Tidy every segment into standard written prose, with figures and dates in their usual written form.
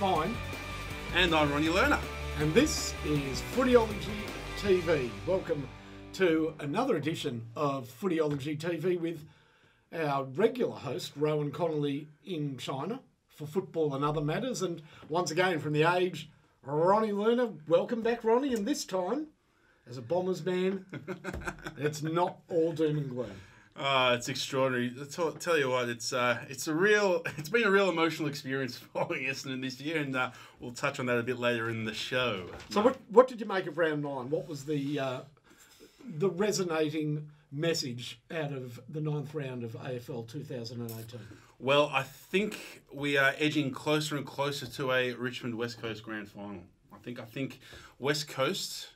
Fine. And I'm Ronnie Lerner. And this is Footyology TV. Welcome to another edition of Footyology TV with our regular host, Rowan Connolly in China for football and other matters. And once again, from the age, Ronnie Lerner. Welcome back, Ronnie. And this time, as a Bombers man, it's not all doom and gloom. It's extraordinary. Tell you what, it's been a real emotional experience following Essendon this year, and we'll touch on that a bit later in the show. So, what did you make of round 9? What was the resonating message out of the 9th round of AFL 2018? Well, I think we are edging closer and closer to a Richmond West Coast grand final. I think West Coast,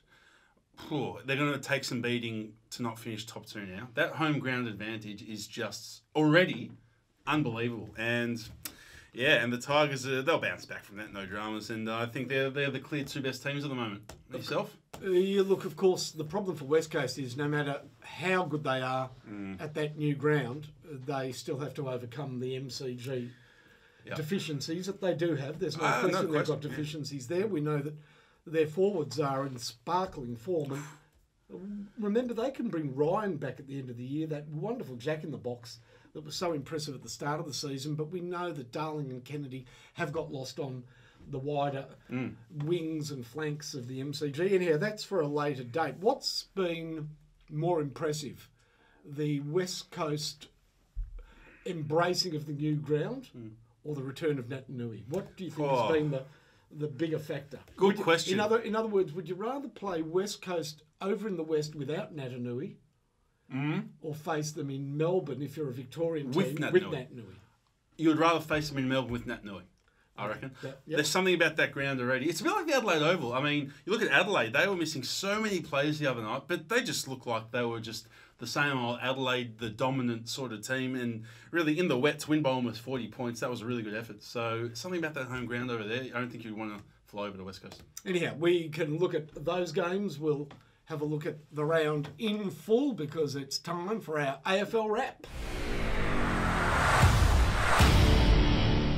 they're going to take some beating to not finish top 2 now. That home ground advantage is just already unbelievable. And yeah, and the Tigers, they'll bounce back from that, no dramas. And I think they're the clear 2 best teams at the moment. Yourself? Look, of course, the problem for West Coast is no matter how good they are at that new ground, they still have to overcome the MCG deficiencies that they do have. There's no question they've got deficiencies there. We know that their forwards are in sparkling form. And remember, they can bring Ryan back at the end of the year, that wonderful jack in the box that was so impressive at the start of the season. But we know that Darling and Kennedy have got lost on the wider wings and flanks of the MCG. Anyhow, that's for a later date. What's been more impressive? The West Coast embracing of the new ground or the return of Natanui? What do you think has been the bigger factor? Good question. In other words, would you rather play West Coast over in the West without Natanui or face them in Melbourne if you're a Victorian team with Natanui? You would rather face them in Melbourne with Natanui, I reckon. There's something about that ground already. It's a bit like the Adelaide Oval. I mean, you look at Adelaide, they were missing so many players the other night, but they just looked like they were just the same old Adelaide, the dominant sort of team. And really, in the wet, to win by almost 40 points, that was a really good effort. So something about that home ground over there, I don't think you'd want to fly over to West Coast. Anyhow, we can look at those games. We'll have a look at the round in full because it's time for our AFL wrap.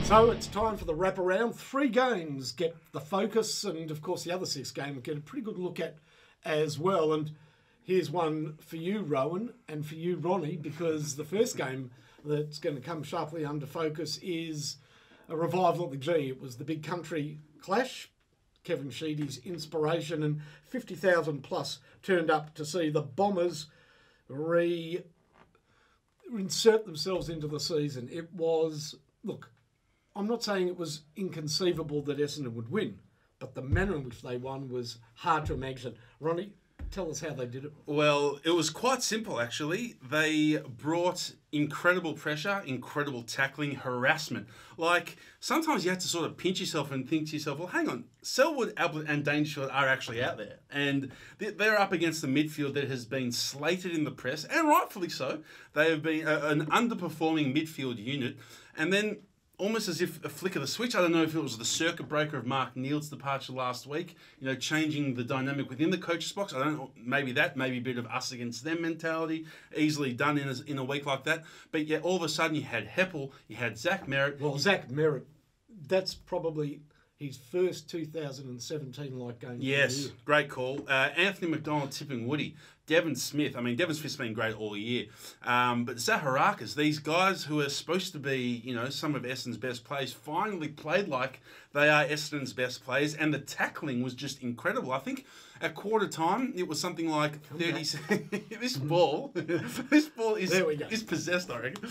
So it's time for the wraparound. 3 games get the focus, and of course the other 6 games get a pretty good look at as well. And here's one for you, Rowan, and for you, Ronnie, because the first game that's going to come sharply under focus is a revival at the G. It was the Big Country Clash. Kevin Sheedy's inspiration, and 50,000 plus turned up to see the Bombers reinsert themselves into the season. It was, look, I'm not saying it was inconceivable that Essendon would win, but the manner in which they won was hard to imagine. Ronnie, tell us how they did it. Well, it was quite simple, actually. They brought incredible pressure, incredible tackling, harassment. Like, sometimes you have to sort of pinch yourself and think to yourself, well, hang on, Selwood, Ablett and Dangerfield are actually out there. And they're up against the midfield that has been slated in the press, and rightfully so. They have been an underperforming midfield unit. And then, almost as if a flick of the switch, I don't know if it was the circuit breaker of Mark Neal's departure last week, changing the dynamic within the coach's box. I don't know, maybe a bit of us against them mentality, easily done in a week like that. But yeah, all of a sudden you had Heppel, you had Zach Merritt. Well, Zach Merritt, that's probably his first 2017-like game. Yes, great call. Anthony McDonald tipping Woody. Devon Smith. I mean, Devon Smith's been great all year. But Zaharakis, these guys who are supposed to be, some of Essendon's best players, finally played like they are Essendon's best players. And the tackling was just incredible. I think at quarter time, it was something like 30... This ball is possessed, I reckon.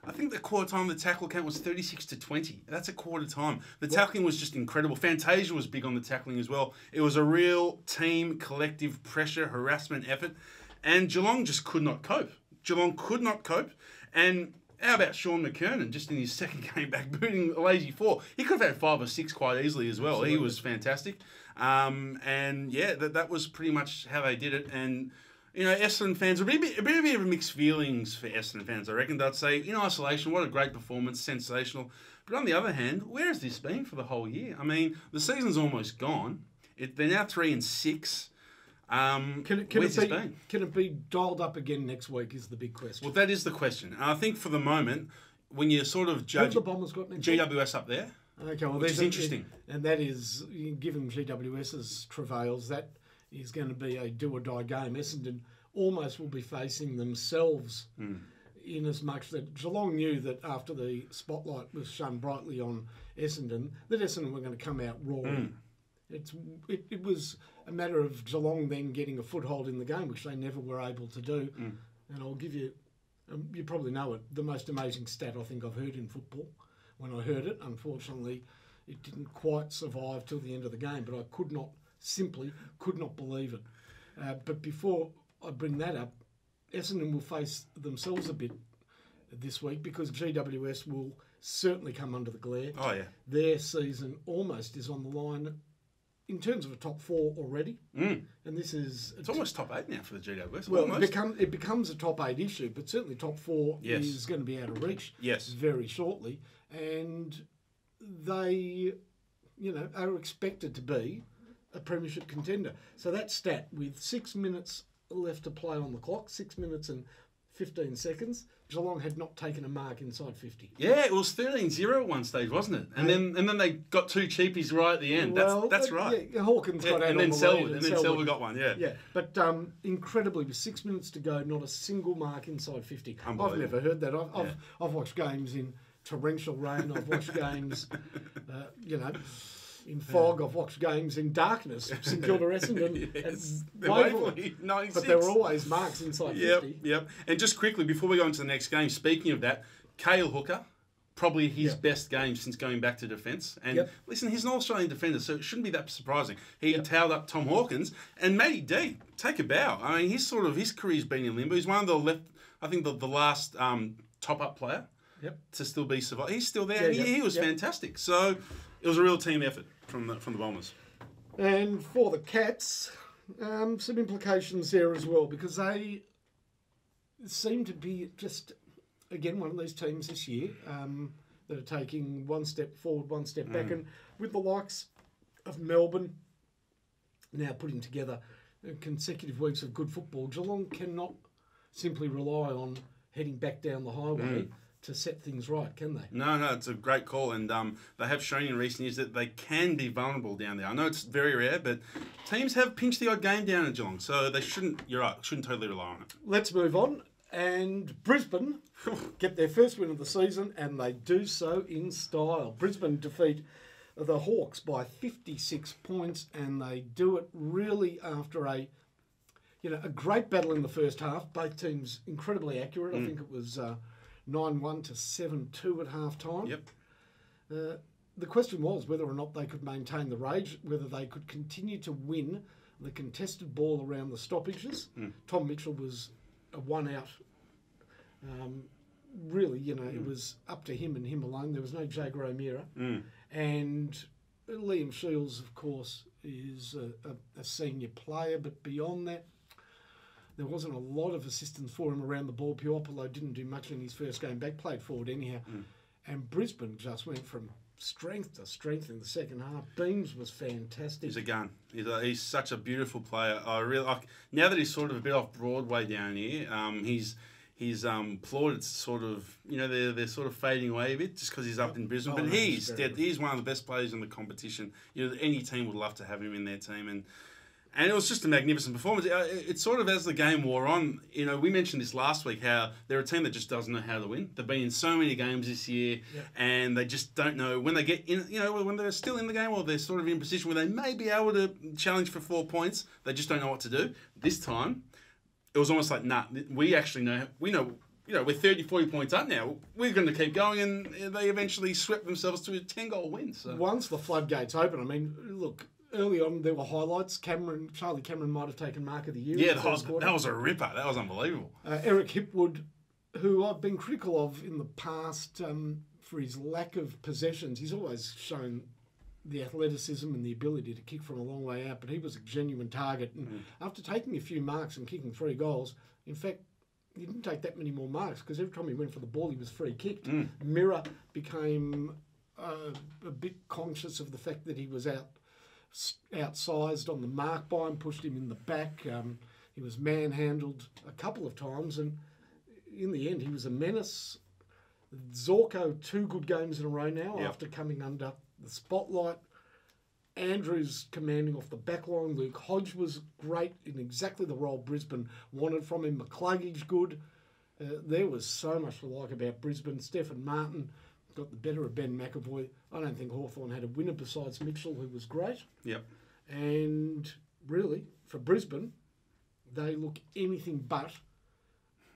I think the quarter time, the tackle count was 36-20. That's a quarter time. The tackling was just incredible. Fantasia was big on the tackling as well. It was a real team, collective pressure, harassment effort. And Geelong just could not cope. And how about Sean McKernan, just in his second game back, booting a lazy 4? He could have had 5 or 6 quite easily as well. Absolutely. He was fantastic. And yeah, that was pretty much how they did it. And Essendon fans, a bit of mixed feelings for Essendon fans, I reckon. They'd say, in isolation, what a great performance, sensational. But on the other hand, where has this been for the whole year? I mean, the season's almost gone. They're now 3-6. Can it be dialed up again next week is the big question. Well, that is the question. And I think for the moment, when you sort of judge... Who have the Bombers got next GWS up there. Okay, well, which is interesting. And that is, given GWS's travails, that is going to be a do-or-die game. Essendon almost will be facing themselves in as much that Geelong knew that after the spotlight was shone brightly on Essendon, that Essendon were going to come out roaring. It was a matter of Geelong then getting a foothold in the game, which they never were able to do. And I'll give you, you probably know it, the most amazing stat I think I've heard in football. When I heard it, unfortunately, it didn't quite survive till the end of the game, but I simply could not believe it. But before I bring that up, Essendon will face themselves a bit this week because GWS will certainly come under the glare. Oh, yeah. Their season almost is on the line in terms of a top 4 already. And this is... It's almost top 8 now for the GWS. Well, it becomes a top 8 issue, but certainly top 4 Yes. is going to be out of reach Yes. very shortly. And they, are expected to be a premiership contender. So that stat, with 6 minutes left to play on the clock, 6 minutes and 15 seconds, Geelong had not taken a mark inside 50. Yeah, it was 13-0 at one stage, wasn't it? And then they got 2 cheapies right at the end. Well, that's right. Yeah, Hawkins got out and then on the Selwood, lead. and then Selwood got one, yeah. Yeah, but incredibly, with 6 minutes to go, not a single mark inside 50. I've never heard that. I've watched games in torrential rain. I've watched games, in fog. I've watched games in darkness. St Kilda Essendon. Yes. Waverley, 96. but there were always marks inside 50. Yep. And just quickly, before we go into the next game, speaking of that, Cale Hooker, probably his best game since going back to defence. And listen, he's an All-Australian defender, so it shouldn't be that surprising. He towed up Tom Hawkins. And Matty D, take a bow. I mean, his career's been in limbo. He's one of the last top-up player to still be survived. He's still there, and he was fantastic. So it was a real team effort from the Bombers. And for the Cats, some implications there as well, because they seem to be just, again, one of these teams this year that are taking one step forward, one step back. And with the likes of Melbourne now putting together consecutive weeks of good football, Geelong cannot simply rely on heading back down the highway to set things right, can they? No, it's a great call, and they have shown in recent years that they can be vulnerable down there. I know it's very rare, but teams have pinched the odd game down in Geelong, so they shouldn't totally rely on it. Let's move on, and Brisbane get their first win of the season, and they do so in style. Brisbane defeat the Hawks by 56 points, and they do it really after a great battle in the first half. Both teams incredibly accurate. I think it was 9-1 to 7-2 at half-time. Yep. The question was whether or not they could maintain the rage, whether they could continue to win the contested ball around the stoppages. Tom Mitchell was a one-out. Really, it was up to him and him alone. There was no Jager O'Meara. And Liam Shields, of course, is a senior player, but beyond that, there wasn't a lot of assistance for him around the ball. Puopolo didn't do much in his first game back, played forward anyhow. And Brisbane just went from strength to strength in the second half. Beams was fantastic. He's a gun. He's such a beautiful player. I really like. Now that he's sort of a bit off Broadway down here, his plaudits sort of, they're sort of fading away a bit just because he's up in Brisbane. But he's one of the best players in the competition. Any team would love to have him in their team, and it was just a magnificent performance. It's sort of as the game wore on, we mentioned this last week, how they're a team that just doesn't know how to win. They've been in so many games this year, and they just don't know when they get in, when they're still in the game or they're sort of in a position where they may be able to challenge for 4 points. They just don't know what to do. This time, it was almost like, we actually know, we're 30, 40 points up now. We're going to keep going, and they eventually swept themselves to a 10-goal win. So. Once the floodgates open, look, early on, there were highlights. Charlie Cameron might have taken Mark of the Year. Yeah, that was a ripper. That was unbelievable. Eric Hipwood, who I've been critical of in the past for his lack of possessions, he's always shown the athleticism and the ability to kick from a long way out, but he was a genuine target. And after taking a few marks and kicking 3 goals, in fact, he didn't take that many more marks because every time he went for the ball, he was free kicked. Mirror became a bit conscious of the fact that he was outsized on the mark by him, pushed him in the back. He was manhandled a couple of times, and in the end, he was a menace. Zorko, 2 good games in a row now after coming under the spotlight. Andrews commanding off the back line. Luke Hodge was great in exactly the role Brisbane wanted from him. McCluggage good. There was so much to like about Brisbane. Stephen Martin got the better of Ben McAvoy. I don't think Hawthorn had a winner besides Mitchell, who was great. Yep. And really, for Brisbane, they look anything but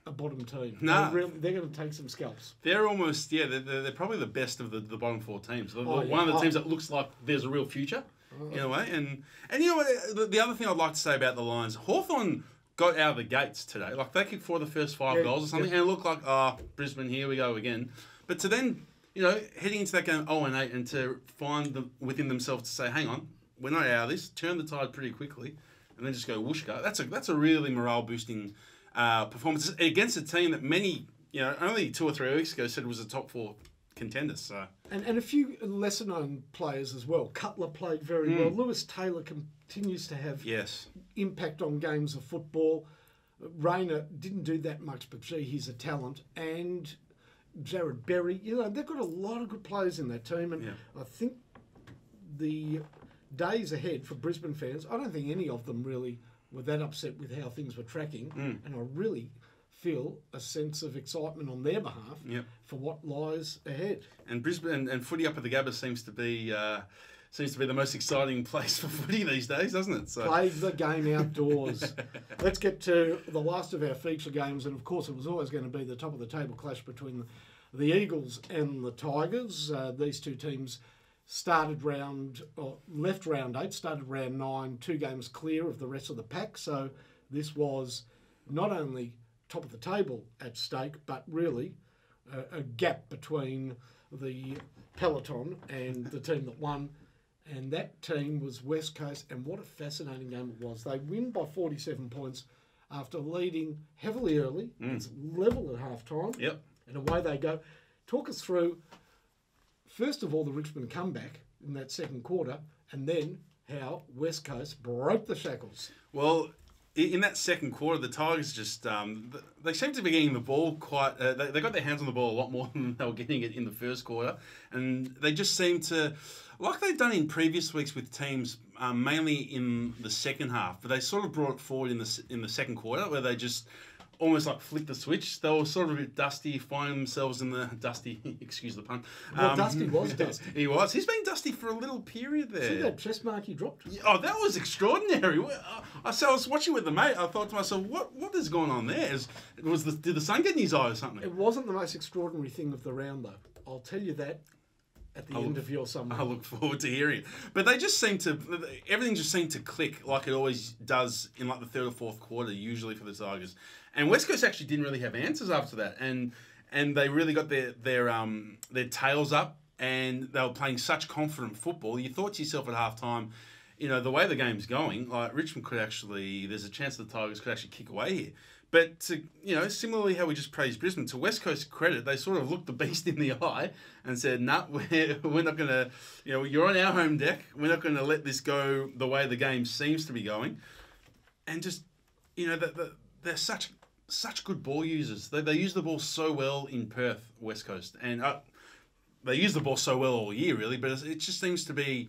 a bottom team. No. They're going to take some scalps. They're almost, they're probably the best of the bottom four teams. One of the teams that looks like there's a real future, in a way. And you know what, the other thing I'd like to say about the Lions, Hawthorn got out of the gates today. Like, they kicked 4 of the first 5 goals or something, and it looked like, Brisbane, here we go again. But to then, heading into that game 0-8, and to find them within themselves to say, hang on, we're not out of this, turn the tide pretty quickly, and then just go whooshka. That's a really morale-boosting performance against a team that many, only 2 or 3 weeks ago said was a top 4 contender. So and a few lesser-known players as well. Cutler played very well. Lewis Taylor continues to have impact on games of football. Rayner didn't do that much, but gee, he's a talent. And Jared Berry, they've got a lot of good players in that team, and I think the days ahead for Brisbane fans, I don't think any of them really were that upset with how things were tracking, and I really feel a sense of excitement on their behalf for what lies ahead. And Brisbane and footy up at the Gabba seems to be the most exciting place for footy these days, doesn't it? So. Play the game outdoors. Let's get to the last of our feature games, and of course it was always going to be the top of the table clash between the Eagles and the Tigers. These two teams left round 8, started round 9, 2 games clear of the rest of the pack. So this was not only top of the table at stake, but really a gap between the peloton and the team that won. And that team was West Coast, and what a fascinating game it was. They win by 47 points after leading heavily early. It's level at half-time. Yep. And away they go. Talk us through, first of all, the Richmond comeback in that second quarter, and then how West Coast broke the shackles. Well, in that second quarter, the Tigers just, they seemed to be getting the ball quite, they got their hands on the ball a lot more than they were getting it in the first quarter. And they just seemed to, like they've done in previous weeks with teams, mainly in the second half, but they sort of brought it forward in the second quarter, where they just almost like flicked the switch. They were sort of a bit dusty, finding themselves in the dusty, excuse the pun. Well, Dusty was dusty. He was. He's been dusty for a little period there. See that chest mark he dropped? Oh, that was extraordinary. I was watching with the mate. I thought to myself, what is going on there? Did the sun get in his eye or something? It wasn't the most extraordinary thing of the round, though. I'll tell you that at the end of your summary. I look forward to hearing it. But they just everything just seemed to click like it always does in like the third or fourth quarter, usually for the Tigers. And West Coast actually didn't really have answers after that. And they really got their tails up, and they were playing such confident football. You thought to yourself at halftime, the way the game's going, like Richmond there's a chance the Tigers could actually kick away here. But, similarly how we just praised Brisbane, to West Coast credit, they sort of looked the beast in the eye and said, nah, we're not going to, you're on our home deck. We're not going to let this go the way the game seems to be going. And just, they're such good ball users. They use the ball so well in Perth, West Coast. And they use the ball so well all year, really, but it just seems to be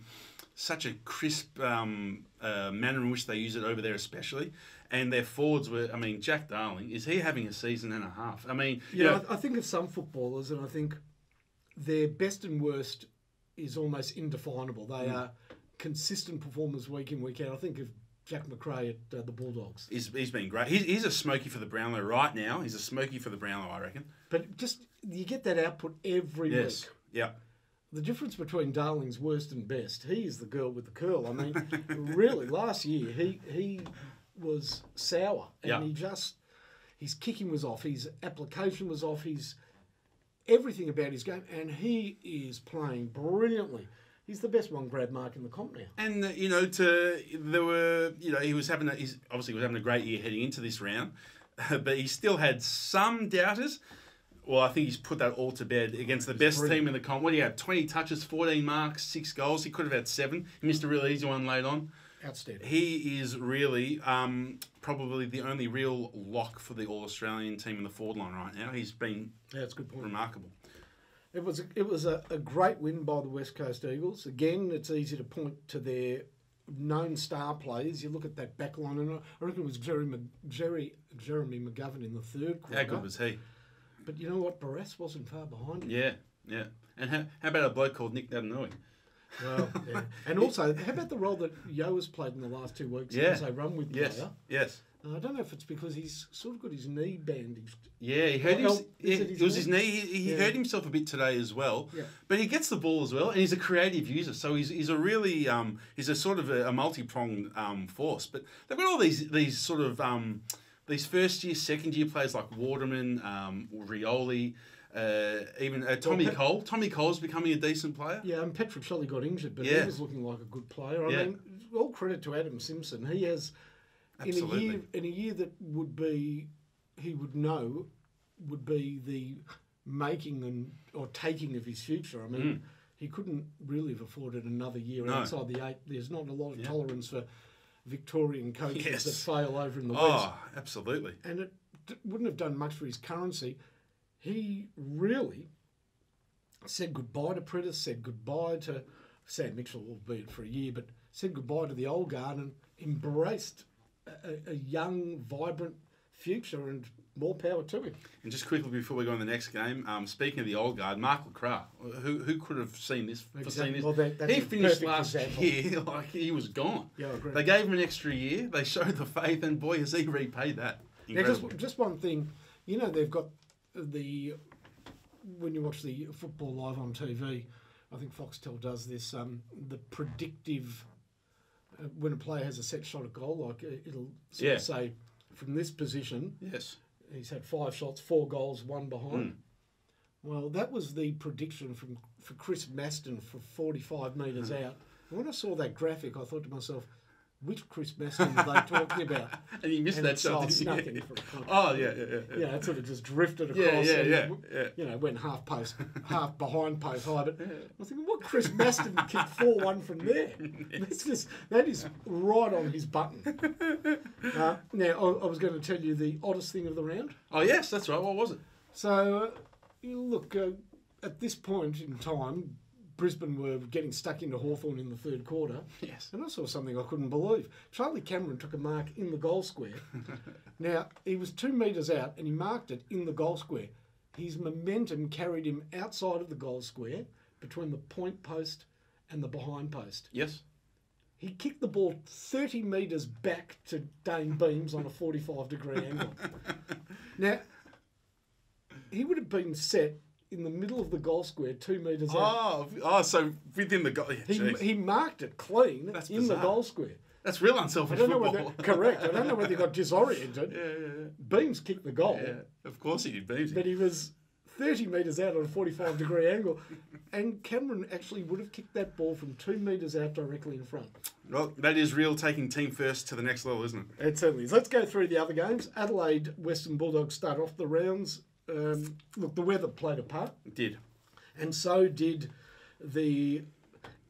such a crisp manner in which they use it over there especially. And their forwards were, Jack Darling, is he having a season and a half? I think of some footballers, and I think their best and worst is almost indefinable. They are consistent performers week in, week out. I think of Jack McRae at the Bulldogs. He's been great. He's a smoky for the Brownlow right now. He's a smoky for the Brownlow, I reckon. But just, you get that output every week. Yeah. The difference between Darling's worst and best, he is the girl with the curl. Really, last year, he was sour. And his kicking was off, his application was off, everything about his game, and he is playing brilliantly. He's the best one grab mark in the comp now. And he was having a great year heading into this round, but he still had some doubters. Well, I think he's put that all to bed against the best team in the comp. What do you have? 20 touches, 14 marks, 6 goals. He could have had 7. He missed a real easy one late on. Outstanding. He is really probably the only real lock for the All-Australian team in the forward line right now. He's been that's a good point. Remarkable. It was a great win by the West Coast Eagles. Again, it's easy to point to their known star players. You look at that back line, and I reckon it was Jeremy McGovern in the third quarter. How good was he? But you know what? Barras wasn't far behind him. Yeah. And how about a bloke called Nick Dadanui? Well, yeah. And also, how about the role that Yo has played in the last 2 weeks as a run-with player? Yes. I don't know if it's because he's sort of got his knee bandaged. Yeah, he hurt it was his knee. He hurt himself a bit today as well. Yeah. But he gets the ball as well, and he's a creative user. So he's a really he's a sort of a multi-pronged force. But they've got all these sort of these first year, second year players like Waterman, Rioli. Even Tommy Cole. Tommy Cole's becoming a decent player. Yeah, and Petruccelli got injured, but he was looking like a good player. I mean, all credit to Adam Simpson. He has, in a year that would be, he would know, would be the making or taking of his future. I mean, he couldn't really have afforded another year outside the 8. There's not a lot of tolerance for Victorian coaches that fail over in the West. Oh, absolutely. And it wouldn't have done much for his currency. He really said goodbye to Prentice, said goodbye to Sam Mitchell, albeit for a year, but said goodbye to the old guard and embraced a young, vibrant future, and more power to him. And just quickly before we go on the next game, speaking of the old guard, Mark Lacroix, who could have seen this? Exactly. Well, he finished last year like he was gone. Yeah, I agree. They gave him an extra year. They showed the faith, and boy, has he repaid that. Now, just one thing. You know, they've got when you watch the football live on TV, I think Foxtel does this, the predictive, when a player has a set shot at goal, like it'll sort of say, from this position, he's had 5 shots, 4 goals, 1 behind. Well, that was the prediction for Chris Maston for 45 metres out. And when I saw that graphic, I thought to myself, which Chris Maston were they talking about? And he missed that shot. Nothing for a point. Oh, yeah. Yeah, it sort of just drifted across. You know, went half behind post high. But I was thinking, what Chris Maston kicked 4-1 from there? That is right on his button. Now, I was going to tell you the oddest thing of the round. Oh, yes, that's right. What was it? So, you look, at this point in time, Brisbane were getting stuck into Hawthorn in the third quarter. Yes. And I saw something I couldn't believe. Charlie Cameron took a mark in the goal square. Now, he was 2 metres out and he marked it in the goal square. His momentum carried him outside of the goal square between the point post and the behind post. Yes. He kicked the ball 30 metres back to Dane Beams on a 45-degree angle. Now, he would have been set in the middle of the goal square, 2 metres out. Oh, so within the goal. He marked it clean in the goal square. That's real unselfish football. Correct. I don't know whether he got disoriented. Yeah. Beams kicked the goal. Yeah, of course he did, Beams. But he was 30 metres out on a 45-degree angle, and Cameron actually would have kicked that ball from 2 metres out directly in front. Well, that is real taking team first to the next level, isn't it? It certainly is. Let's go through the other games. Adelaide Western Bulldogs start off the rounds. Look, the weather played a part. It did. And so did the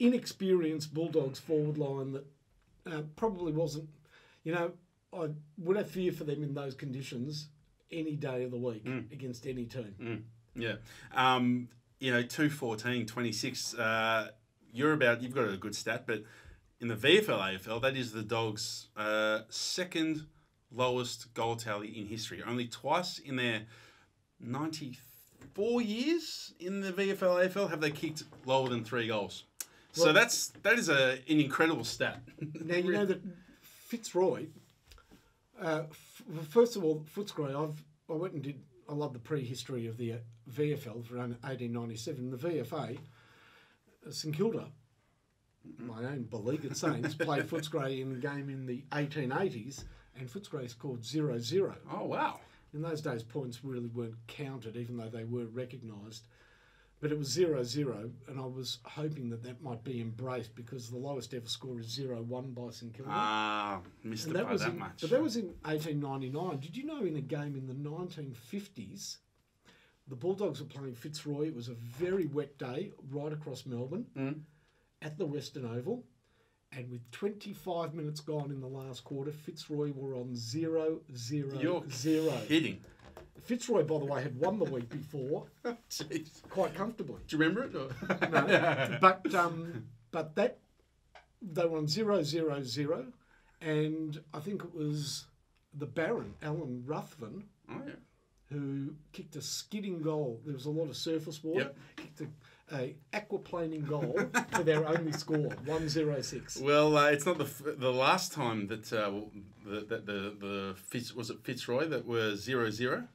inexperienced Bulldogs forward line that probably wasn't, I would have fear for them in those conditions any day of the week against any team. Yeah. 214, 26, you've got a good stat, but in the VFL AFL, that is the Dogs' second lowest goal tally in history. Only twice in their 94 years in the VFL AFL have they kicked lower than 3 goals. So that is an incredible stat. Now, you know that Fitzroy, first of all, Footscray, I love the prehistory of the VFL for 1897. The VFA, St Kilda, my own beleaguered Saints, played Footscray in a game in the 1880s, and Footscray scored 0-0. Oh, wow. In those days, points really weren't counted, even though they were recognised. But it was 0-0, and I was hoping that might be embraced because the lowest ever score is 0-1 by St Kilda. Missed it by that much. But that was in 1899. Did you know in a game in the 1950s, the Bulldogs were playing Fitzroy? It was a very wet day right across Melbourne at the Western Oval. And with 25 minutes gone in the last quarter, Fitzroy were on 0-0-0. You're kidding. Fitzroy, by the way, had won the week before, Jeez. quite comfortably. Do you remember it? Or? No, but that they were on 0-0-0, and I think it was the Baron, Alan Ruthven, who kicked a skidding goal. There was a lot of surface water. Kicked a aquaplaning goal for their only score, 1-0-6. Well, it's not the last time that was it Fitzroy that were 0-0.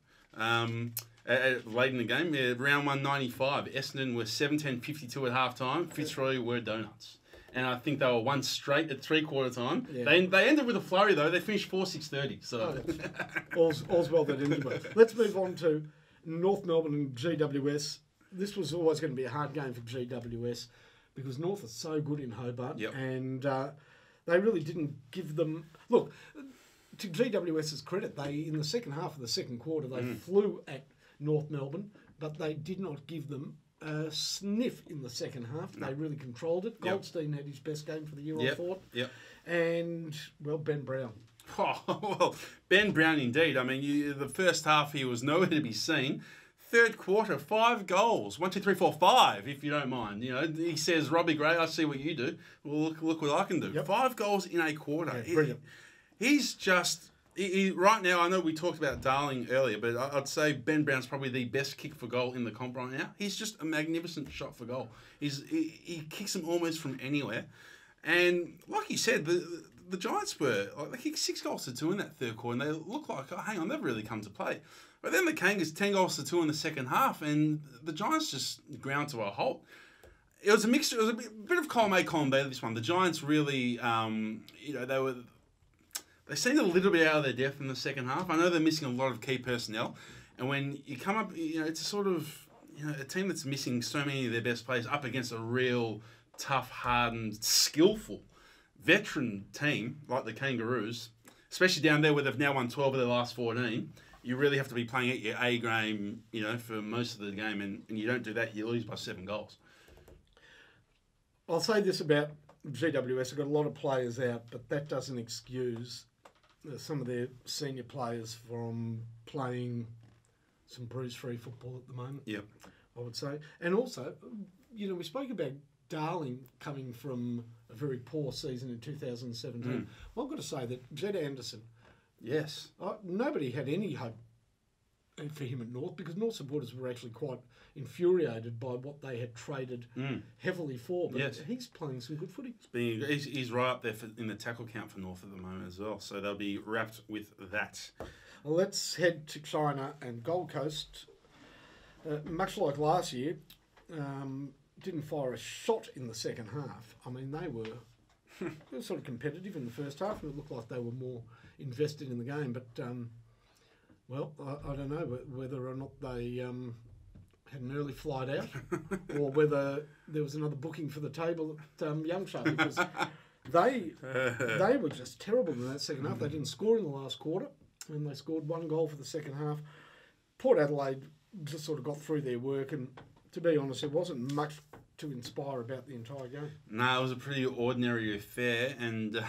Late in the game, round 195, Essendon were 7-10-52 at half time. Fitzroy were donuts. And I think they were one straight at three-quarter time. Yeah. They ended with a flurry, though. They finished 4-6-30. So. All's well that ends well. Let's move on to North Melbourne and GWS. This was always going to be a hard game for GWS because North is so good in Hobart. And they really didn't give them... Look, to GWS's credit, in the second half of the second quarter, they flew at North Melbourne, but they did not give them a sniff in the second half. No. They really controlled it. Goldstein had his best game for the year, I thought. And, well, Ben Brown. Oh, well, Ben Brown indeed. I mean, the first half he was nowhere to be seen. Third quarter, 5 goals. 1, 2, 3, 4, 5, if you don't mind. You know, he says, Robbie Gray, I see what you do. Well, look what I can do. 5 goals in a quarter. Yeah, brilliant. He's just... right now, I know we talked about Darling earlier, but I'd say Ben Brown's probably the best kick for goal in the comp right now. He's just a magnificent shot for goal. He kicks them almost from anywhere. And like you said, the Giants they kicked 6 goals to 2 in that third quarter, and they look like, oh, hang on, they've really come to play. But then the Kangas 10 goals to 2 in the second half, and the Giants just ground to a halt. It was a mixture. It was a bit of column A, column B, this one. The Giants really, they seemed a little bit out of their depth in the second half. I know they're missing a lot of key personnel. And when you come up, it's a sort of, a team that's missing so many of their best players up against a real tough, hardened, skillful, veteran team like the Kangaroos, especially down there where they've now won 12 of their last 14, you really have to be playing at your A game, for most of the game. And you don't do that, you lose by 7 goals. I'll say this about GWS. They've got a lot of players out, but that doesn't excuse some of their senior players from playing some bruise-free football at the moment. Yep. I would say. And also, we spoke about Darling coming from a very poor season in 2017. Well, I've got to say that Jed Anderson... Yes. Nobody had any hope for him at North because North supporters were actually quite infuriated by what they had traded heavily for. But he's playing some good footy. He's right up there in the tackle count for North at the moment as well. So they'll be wrapped with that. Well, let's head to China and Gold Coast. Much like last year, didn't fire a shot in the second half. I mean, they were sort of competitive in the first half, and it looked like they were more invested in the game. But, I don't know whether or not they had an early flight out or whether there was another booking for the table at Youngshaw because they were just terrible in that second half. They didn't score in the last quarter, and they scored 1 goal for the second half. Port Adelaide just sort of got through their work, and to be honest, there wasn't much to inspire about the entire game. No, it was a pretty ordinary affair, and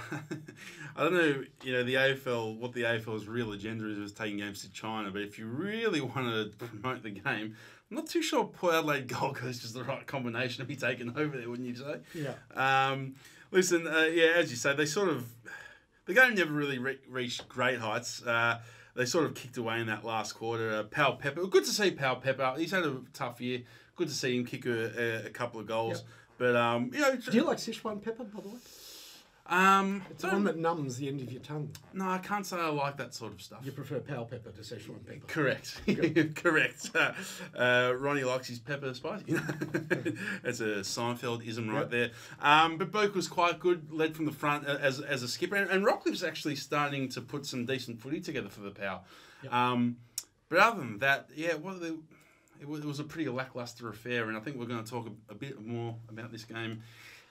I don't know, the AFL, what the AFL's real agenda is taking games to China, but if you really want to promote the game, I'm not too sure Port Adelaide Gold Coast is the right combination to be taken over there, wouldn't you say? Yeah. Listen, as you say, the game never really reached great heights. They sort of kicked away in that last quarter. Pal Pepper, good to see Pal Pepper. He's had a tough year. Good to see him kick a couple of goals. Yep. But, do you like Sichuan pepper, by the way? It's the one that numbs the end of your tongue. No, I can't say I like that sort of stuff. You prefer Pal Pepper to Sichuan pepper? Correct. Correct. Ronnie likes his pepper spicy. That's a Seinfeld-ism right there. But Boak was quite good, led from the front as a skipper. And Rockcliffe's actually starting to put some decent footy together for the Power. Yep. But other than that, it was a pretty lacklustre affair. And I think we're going to talk a bit more about this game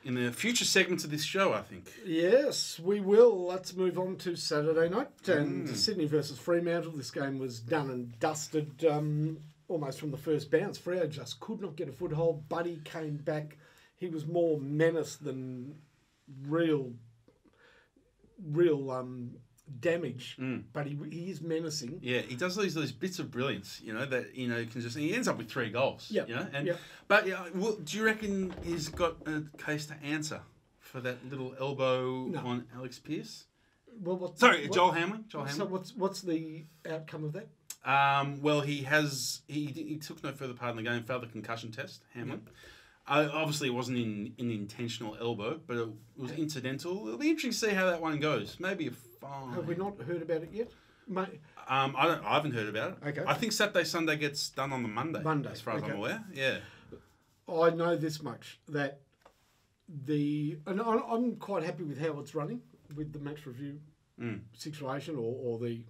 in the future segments of this show, I think. Yes, we will. Let's move on to Saturday night. And Sydney versus Fremantle. This game was done and dusted almost from the first bounce. Freo just could not get a foothold. Buddy came back. He was more menace than real damage, but he is menacing. Yeah, he does those bits of brilliance, that can just. He ends up with 3 goals. Yeah, But do you reckon he's got a case to answer for that little elbow on Alex Pearce? Well, Joel Hamling. So what's the outcome of that? Well, he took no further part in the game, failed the concussion test. Hamlin. Obviously, it wasn't an intentional elbow, but it was incidental. It'll be interesting to see how that one goes. Maybe a fine. Have we not heard about it yet? I haven't heard about it. Okay. I think Saturday, Sunday gets done on the Monday. As far as I'm aware. Yeah. I know this much, that and I'm quite happy with how it's running with the match review situation or the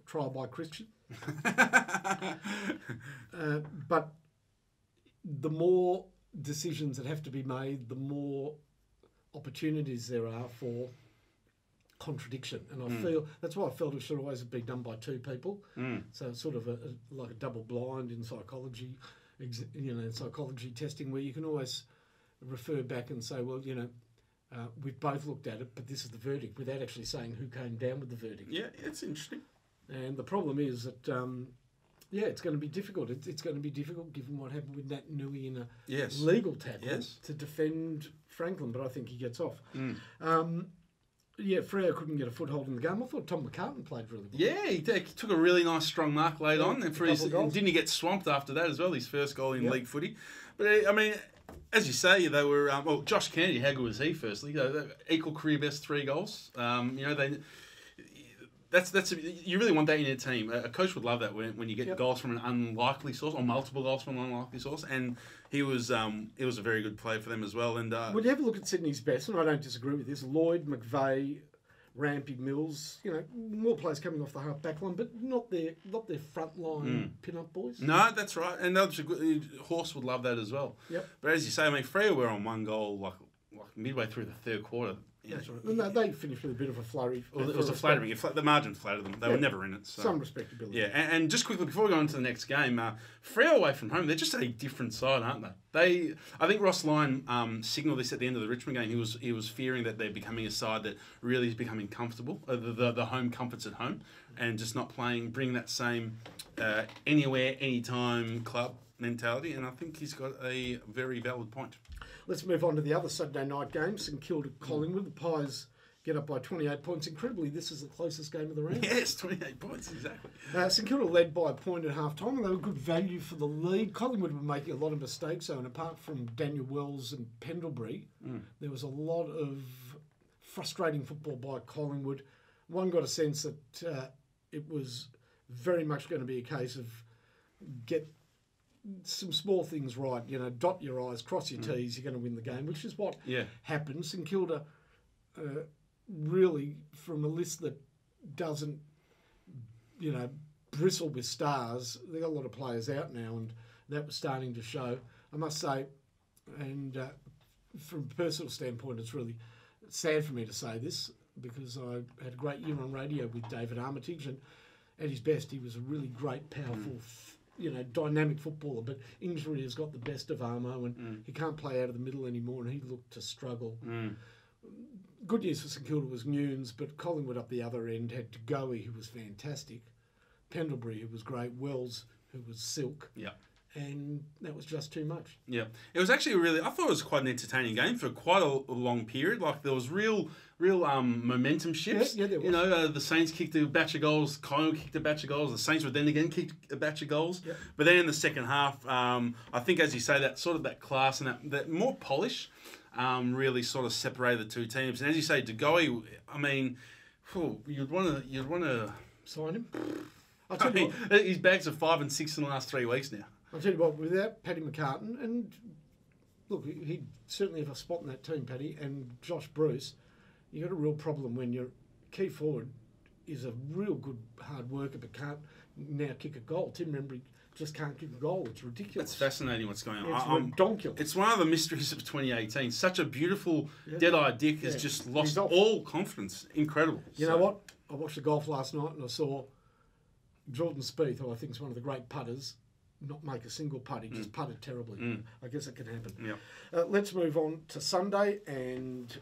trial by Christian. But the more decisions that have to be made, the more opportunities there are for contradiction. And I feel that's why I felt it should always have been done by 2 people. So it's sort of like a double blind in psychology, psychology testing, where you can always refer back and say, well, we've both looked at it, but this is the verdict, without actually saying who came down with the verdict. Yeah, it's interesting. And the problem is that, it's going to be difficult. It's going to be difficult given what happened with Nat Nui in a legal tackle to defend Franklin, but I think he gets off. Freo couldn't get a foothold in the game. I thought Tom McCartan played really well. Yeah, he took a really nice strong mark late on. And didn't he get swamped after that as well, his first goal in league footy? But, as you say, they were... Josh Kennedy, how good was he, firstly? Equal career best 3 goals. You really want that in your team. A coach would love that when you get goals from an unlikely source, or multiple goals from an unlikely source. And he was a very good player for them as well. And when you have a look at Sydney's best, and I don't disagree with this, Lloyd, McVeigh, Rampy, Mills, more players coming off the half back line, but not their front line pin-up boys. No, that's right. And that's a good, Horse would love that as well. Yep. But as you say, Freo were on 1 goal like midway through the 3rd quarter. That's right. No, they finished with a bit of a flurry. It was a flattering. The margin flattered them. They were never in it. So. Some respectability. Yeah, and just quickly before we go on to the next game, Freo away from home, they're just a different side, aren't they? I think Ross Lyon signalled this at the end of the Richmond game. He was fearing that they're becoming a side that really is becoming comfortable, the home comforts at home, and just not bringing that same anywhere, anytime club mentality. And I think he's got a very valid point. Let's move on to the other Saturday night game, St Kilda Collingwood. The Pies get up by 28 points. Incredibly, this is the closest game of the round. Yes, 28 points, exactly. St Kilda led by a point at half-time, and they were good value for the lead. Collingwood were making a lot of mistakes, and apart from Daniel Wells and Pendlebury, there was a lot of frustrating football by Collingwood. One got a sense that it was very much going to be a case of get some small things right, dot your I's, cross your T's, you're going to win the game, which is what happened. St Kilda really, from a list that doesn't, bristle with stars, they've got a lot of players out now, and that was starting to show. I must say, and from a personal standpoint, it's really sad for me to say this, because I had a great year on radio with David Armitage, and at his best, he was a really great, powerful dynamic footballer, but injury has got the best of Armo, and he can't play out of the middle anymore, and he looked to struggle. Good news for St Kilda was Nunes, but Collingwood up the other end had Tagoe, who was fantastic, Pendlebury, who was great, Wells, who was silk. Yeah. And that was just too much. Yeah. It was actually I thought it was quite an entertaining game for quite a long period. Like, there was real momentum shifts. Yeah, there was. The Saints kicked a batch of goals, Collingwood kicked a batch of goals, the Saints would then again kick a batch of goals. Yep. But then in the second half, I think, as you say, that class and that more polish really sort of separated the two teams. And as you say, Tagoe, you'd want to sign him. His bags are 5 and 6 in the last 3 weeks now. I'll tell you what, without Paddy McCartan, and look, he'd certainly have a spot in that team, Paddy, and Josh Bruce, you got a real problem when your key forward is a real good hard worker but can't now kick a goal. Tim Membry just can't kick a goal. It's ridiculous. It's fascinating what's going on. It's ridiculous. It's one of the mysteries of 2018. Such a beautiful dead-eyed Dick has just lost all confidence. Incredible. You know what? I watched the golf last night and I saw Jordan Spieth, who I think is one of the great putters, not make a single putt. He just putted terribly. I guess it can happen. Yep. Let's move on to Sunday, and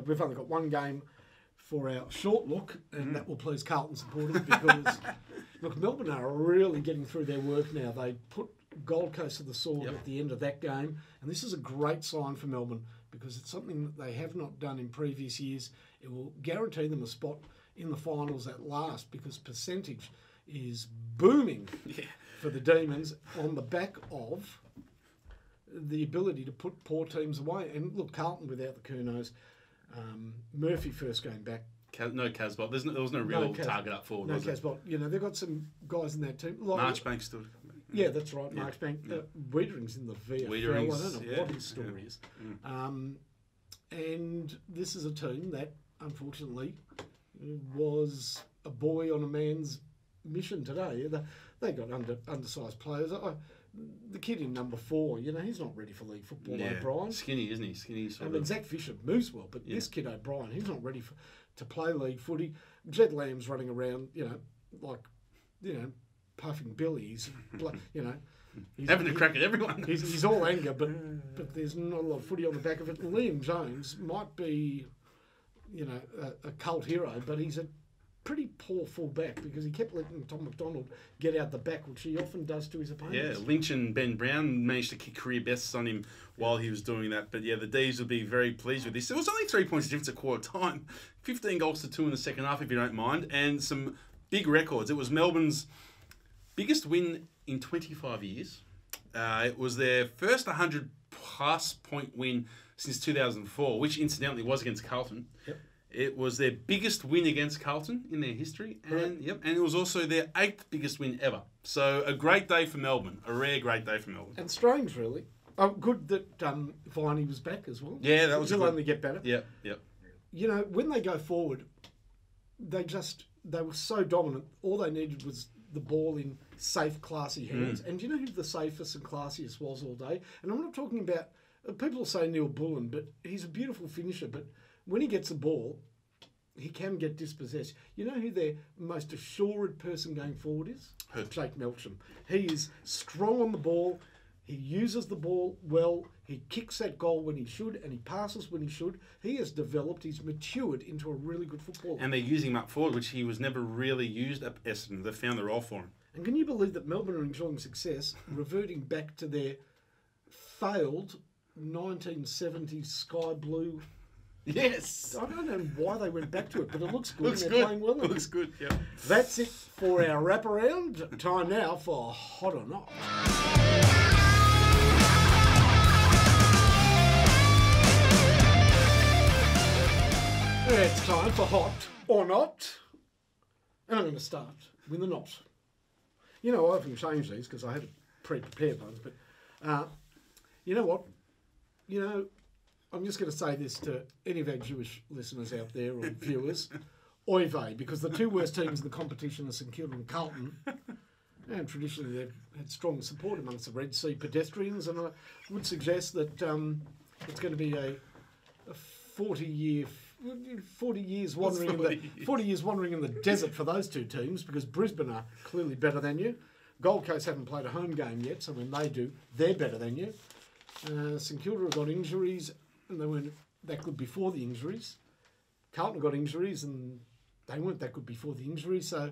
we've only got one game for our short look, and that will please Carlton supporters because, look, Melbourne are really getting through their work now. They put Gold Coast to the sword at the end of that game, and this is a great sign for Melbourne because it's something that they have not done in previous years. It will guarantee them a spot in the finals at last because percentage is booming for the Demons on the back of the ability to put poor teams away. And look, Carlton without the Curnows, Murphy first game back. No Casbolt. There was no real target up forward. No Casbolt. You know, they've got some guys in that team. Like, Marchbank still. Yeah, that's right. Marchbank. Wiedering's in the VFL. I don't know what his story is. And this is a team that, unfortunately, was a boy on a man's mission today. They got undersized players. The kid in number 4, you know, he's not ready for league football, O'Brien. Skinny, isn't he? Skinny. I mean, Zach Fisher moves well, but this kid O'Brien, he's not ready to play league footy. Jed Lamb's running around, puffing billies, he's having a crack at everyone. He's all anger, but there's not a lot of footy on the back of it. And Liam Jones might be, a cult hero, but he's a pretty poor full-back because he kept letting Tom McDonald get out the back, which he often does to his opponents. Yeah, Lynch and Ben Brown managed to kick career bests on him while he was doing that. But yeah, the D's will be very pleased with this. There was only 3 points difference at quarter time. 15 goals to 2 in the second half, if you don't mind. And some big records. It was Melbourne's biggest win in 25 years. It was their first 100-plus point win since 2004, which incidentally was against Carlton. Yep. It was their biggest win against Carlton in their history, and and it was also their 8th biggest win ever. So a great day for Melbourne, a rare great day for Melbourne. And strange, really. Oh, good that Finey was back as well. Yeah, that was He'll only get better. Yep, yep. You know, when they go forward, they were so dominant. All they needed was the ball in safe, classy hands. And do you know who the safest and classiest was all day? And I'm not talking about, people say Neil Bullen, but he's a beautiful finisher, but when he gets the ball, he can get dispossessed. You know who their most assured person going forward is? Jake Melksham. He is strong on the ball. He uses the ball well. He kicks that goal when he should, and he passes when he should. He has developed. He's matured into a really good footballer. And they're using him up forward, which he was never really used at Essendon. They found the role for him. And can you believe that Melbourne are enjoying success, reverting back to their failed 1970s sky blue? Yes. I don't know why they went back to it, but it looks good. Looks and good. They're playing well. Looks good, yeah. That's it for our wraparound. Time now for Hot or Not. It's time for Hot or Not. And I'm going to start with the not. You know, I often change these because I had pre-prepared ones, but you know what? You know, I'm just going to say this to any of our Jewish listeners out there or viewers. Oy vey, because the two worst teams in the competition are St Kilda and Carlton. And traditionally they've had strong support amongst the Red Sea pedestrians. And I would suggest that it's going to be a 40 years wandering in the desert for those two teams, because Brisbane are clearly better than you. Gold Coast haven't played a home game yet, so when they do, they're better than you. St Kilda have got injuries, and they weren't that good before the injuries. Carlton got injuries, and they weren't that good before the injuries. So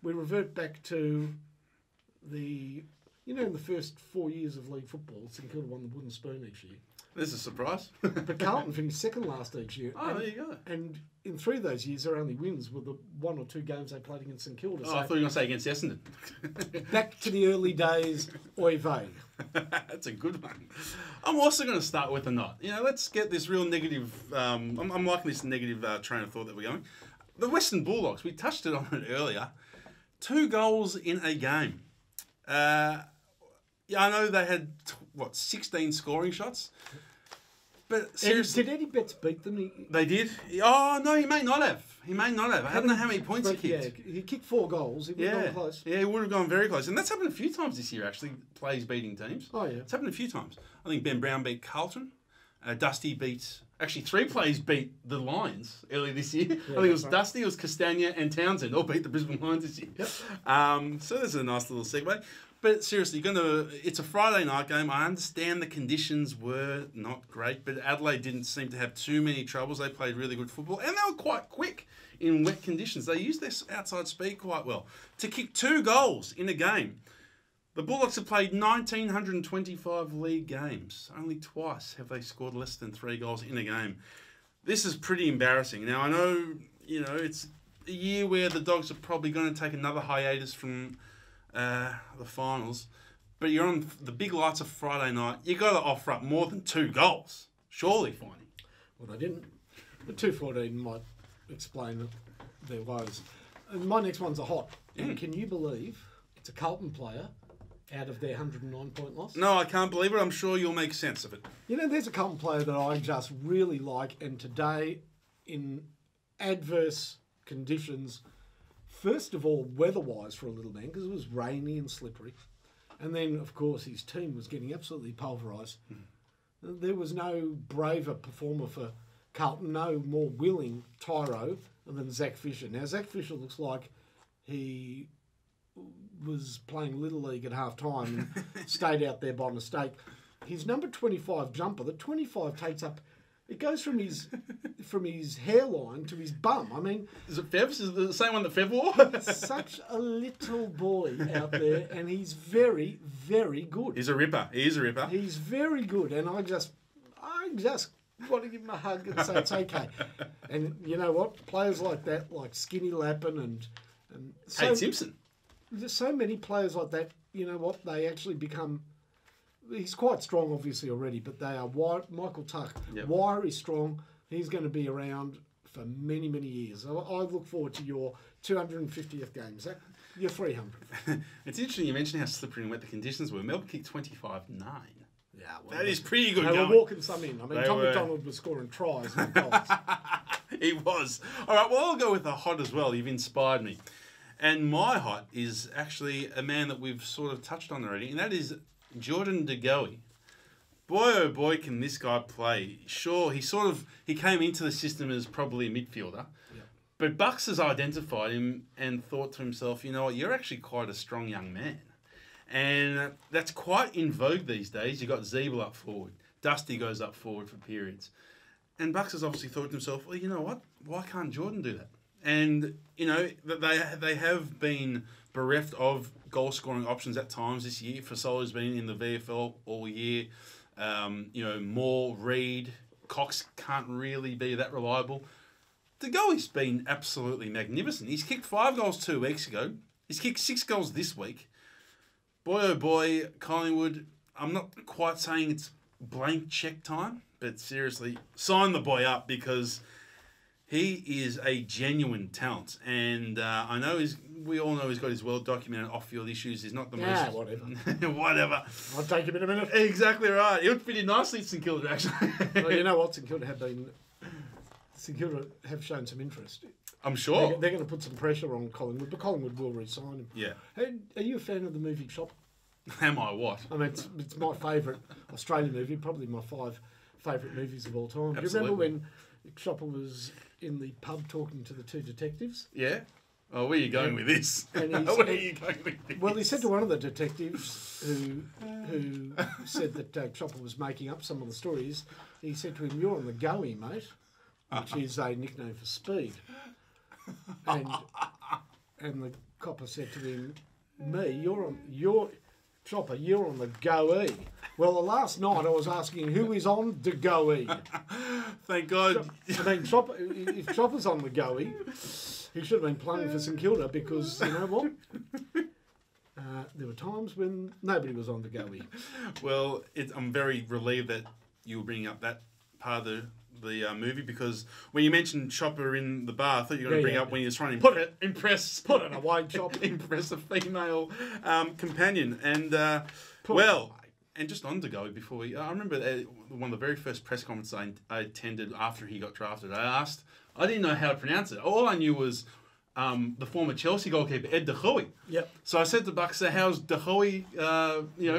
we revert back to in the first 4 years of league football, St Kilda won the wooden spoon each year. There's a surprise. But Carlton finished second last each year. Oh, there you go. And in 3 of those years, their only wins were the 1 or 2 games they played against St Kilda. Oh, I thought you were going to say against Essendon. Back to the early days, oy vey. That's a good one. I'm also going to start with a not. You know, let's get this real negative. I'm liking this negative train of thought that we're going. The Western Bulldogs, we touched on it earlier. 2 goals in a game. Yeah, I know they had 16 scoring shots. But seriously, did Eddie Betts beat them? They did. Oh no, he may not have. I don't know how many points he kicked. Yeah, he kicked 4 goals. He would have gone close. Yeah, he would have gone very close, and that's happened a few times this year. Actually, players beating teams. Oh yeah, it's happened a few times. I think Ben Brown beat Carlton. Dusty beat. Actually, 3 players beat the Lions earlier this year. Yeah, I think it was Dusty, it was Castagna, and Townsend all beat the Brisbane Lions this year. Yep. So there's a nice little segue. But seriously, it's a Friday night game. I understand the conditions were not great, but Adelaide didn't seem to have too many troubles. They played really good football, and they were quite quick in wet conditions. They used their outside speed quite well to kick 2 goals in a game. The Bulldogs have played 1,925 league games. Only twice have they scored less than 3 goals in a game. This is pretty embarrassing. Now, I know, it's a year where the Dogs are probably going to take another hiatus from the finals, but you're on the big lights of Friday night. You got to offer up more than 2 goals, surely, Finey. Well, they didn't. The 214 might explain their woes. And my next one's a hot. And can you believe it's a Carlton player out of their 109-point loss? No, I can't believe it. I'm sure you'll make sense of it. There's a Carlton player that I just really like, and today, in adverse conditions, first of all, weather-wise for a little man, because it was rainy and slippery, and then, of course, his team was getting absolutely pulverised. There was no braver performer for Carlton, no more willing tyro than Zach Fisher. Now, Zach Fisher looks like he was playing Little League at half-time and stayed out there by mistake. His number 25 jumper, the 25 takes up, it goes from his hairline to his bum. I mean... Is it Fev's? Is it the same one that Fev wore? Such a little boy out there, and he's very, very good. He's a ripper. He is a ripper. He's very good, and I just want to give him a hug and say it's okay. And you know what? Players like that, like Skinny Lappin and Kate Simpson. There's so many players like that, you know what? They actually become... He's quite strong, obviously, already, but they are Michael Tuck. Yep. Wire is strong. He's going to be around for many, many years. I look forward to your 250th game, Zach. Your 300th. It's interesting you mentioned how slippery and wet the conditions were. Melbourne kicked 25-9. Yeah, well, that is pretty good They going. were walking some in. I mean, Tom McDonald was scoring tries, not goals. He was. All right, well, I'll go with a hot as well. You've inspired me. And my hot is actually a man that we've sort of touched on already, and that is Jordan De Goey. Boy, oh boy, can this guy play. Sure, he came into the system as probably a midfielder, but Bucks has identified him and thought to himself, you know what, you're actually quite a strong young man. And that's quite in vogue these days. You've got Zeeble up forward. Dusty goes up forward for periods. And Bucks has obviously thought to himself, well, you know what, why can't Jordan do that? And, they have been bereft of goal-scoring options at times this year. Fasola's been in the VFL all year. Moore, Reid, Cox can't really be that reliable. De Goey's been absolutely magnificent. He's kicked 5 goals 2 weeks ago. He's kicked 6 goals this week. Boy, oh boy, Collingwood, I'm not quite saying it's blank check time, but seriously, sign the boy up because he is a genuine talent. And I know we all know he's got his well-documented off-field issues. He's not the most... Yeah, whatever. Whatever. I'll take him in a minute. Exactly right. It would fit in nicely at St Kilda, actually. Well, you know what? St Kilda have shown some interest. I'm sure. They're going to put some pressure on Collingwood, but Collingwood will re-sign him. Yeah. Hey, are you a fan of the movie Chopper? Am I what? I mean, it's my favourite Australian movie, probably my 5 favourite movies of all time. Absolutely. Do you remember when Chopper was in the pub talking to the 2 detectives? Yeah. Oh, where are you going with this? And where are you going with this? Well, he said to one of the detectives who said that Chopper was making up some of the stories, he said to him, "You're on the goey, mate," which is a nickname for speed. And the copper said to him, Chopper, you're on the goey. Well, the last night I was asking who is on the goey. Thank God. I mean, if Chopper's on the goey, he should have been playing for St Kilda because, you know what? There were times when nobody was on the goey. Well, I'm very relieved that you were bringing up that part of the movie because when you mentioned Chopper in the bar, I thought you were going to bring up when he was trying to impress Put it away, Chopper. impress a female companion. And, and just on to go before I remember one of the very first press conferences I attended after he got drafted. I didn't know how to pronounce it. All I knew was the former Chelsea goalkeeper, Ed De Goey. Yep. So I said to Buck, so how's De Goey,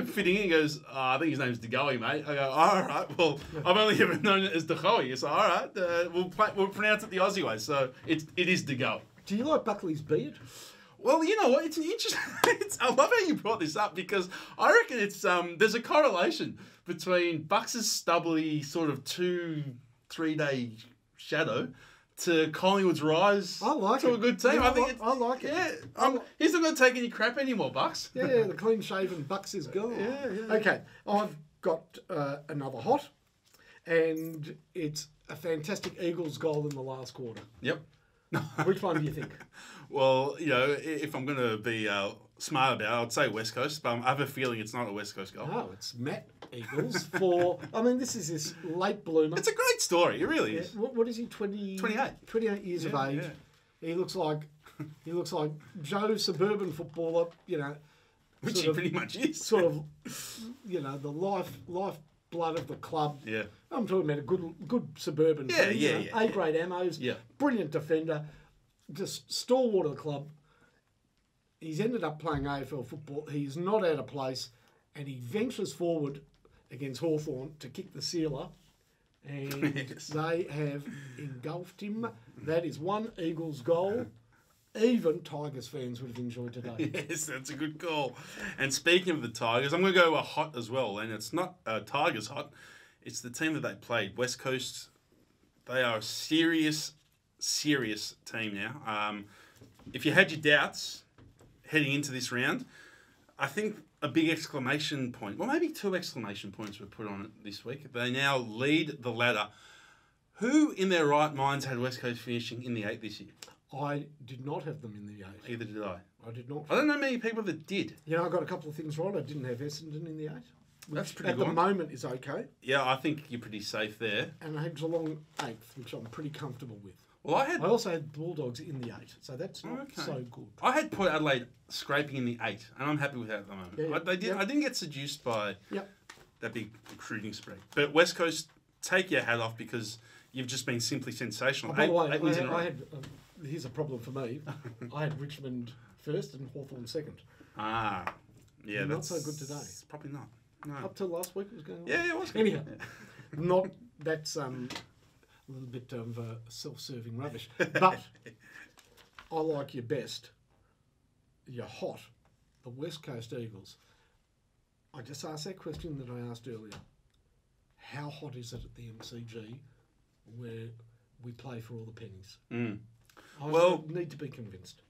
fitting in? He goes, I think his name's De Goey, mate. I go, all right, well, I've only ever known it as De Goey. So, all right, we'll pronounce it the Aussie way. So it is De Goey. Do you like Buckley's beard? Well, you know what? It's an interesting. I love how you brought this up because I reckon it's there's a correlation between Bucks' stubbly sort of 2-3 day shadow to Collingwood's rise to a good team. Yeah, I like it. Yeah, he's not going to take any crap anymore, Bucks. Yeah, the clean-shaven Bucks is gone. Yeah. Okay, I've got another hot, and it's a fantastic Eagles goal in the last quarter. Yep. Which one do you think? Well, you know, if I'm going to be smart about it, I'd say West Coast, but I have a feeling it's not a West Coast goal. Oh, it's Matt Eagles for... I mean, this is his late bloomer. It's a great story. It really is. What is he, 28? 28 years of age. Yeah. He looks like Joe, suburban footballer, you know. Which he pretty much is. Sort of, you know, the lifeblood of the club. Yeah. I'm talking about a good suburban team. Yeah. A-grade ammos. Yeah. Brilliant defender. Just stalwart of the club. He's ended up playing AFL football. He's not out of place. And he ventures forward against Hawthorn to kick the sealer. And Yes. they have engulfed him. That is one Eagles goal. Even Tigers fans would have enjoyed today. Yes, that's a good call. And speaking of the Tigers, I'm going to go a hot as well. And it's not Tigers hot. It's the team that they played. West Coast, they are a serious team now. If you had your doubts heading into this round, I think a big exclamation point, well, maybe 2 exclamation points were put on it this week. They now lead the ladder. Who in their right minds had West Coast finishing in the 8 this year? I did not have them in the 8. Either did I. I did not. I don't know many people that did. You know, I got a couple of things right. I didn't have Essendon in the 8. That's pretty at good. the moment is okay. Yeah, I think you're pretty safe there. And I had Geelong 8th, which I'm pretty comfortable with. Well, I also had Bulldogs in the 8, so that's not so good. I had Port Adelaide scraping in the 8, and I'm happy with that at the moment. Yeah, I didn't get seduced by Yep. that big recruiting spread. But West Coast, take your hat off because you've just been simply sensational. By the way, 8 wins in a row. Here's a problem for me. I had Richmond first and Hawthorn second. Yeah, Not that's so good today. Probably not. No. Up till last week it was going on. Yeah, it was good. Anyhow, Yeah. that's a little bit of self-serving rubbish. But I like you best. You're hot. The West Coast Eagles. I just asked that question that I asked earlier. How hot is it at the MCG where we play for all the pennies? I need to be convinced.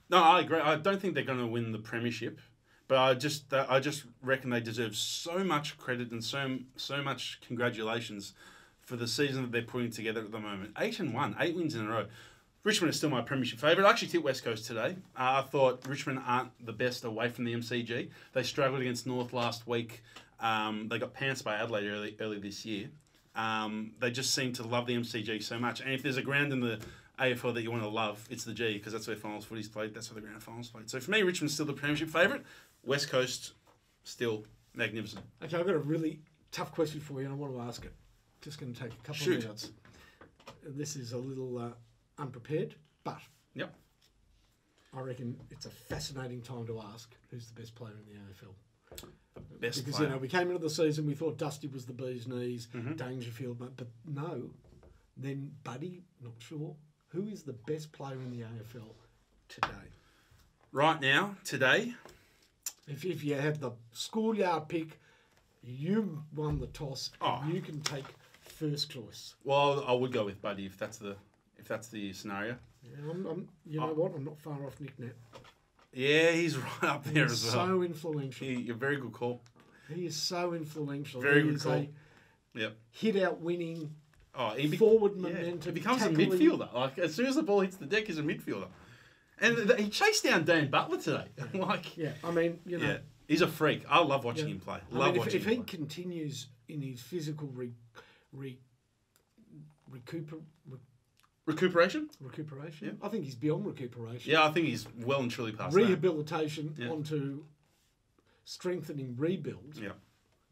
No, I agree. I don't think they're going to win the premiership, but I just reckon they deserve so much credit and so much congratulations for the season that they're putting together at the moment. 8-1, 8 wins in a row. Richmond is still my premiership favourite. I actually tipped West Coast today. I thought Richmond aren't the best away from the MCG. They struggled against North last week. They got pantsed by Adelaide early this year. They just seem to love the MCG so much. And if there's a ground in the AFL that you want to love, it's the G, because that's where finals footy's played. That's where the grand finals played. So for me, Richmond's still the premiership favourite. West Coast, still magnificent. Okay, I've got a really tough question for you, and I want to ask it. Just going to take a couple of minutes. This is a little unprepared, but yep, I reckon it's a fascinating time to ask who's the best player in the AFL. Best because player. you know, we came into the season, we thought Dusty was the bee's knees, Dangerfield, but no. Then Buddy, not sure. Who is the best player in the AFL today? Right now, today. If you had the schoolyard pick, you won the toss, and you can take first choice. Well, I would go with Buddy if that's the scenario. Yeah, you know what? I'm not far off Nick Nat. Yeah, he's right up there as well. So influential. You're very good call. He is so influential. Very good call. Yep. Hit out winning. He forward momentum. He becomes tackling. a midfielder. Like as soon as the ball hits the deck, he's a midfielder. And he chased down Dan Butler today. I mean, you know, he's a freak. I love watching him play. If he continues in his physical recuperation, yeah. I think he's beyond recuperation. Yeah, I think he's well and truly past rehabilitation onto strengthening rebuild. Yeah.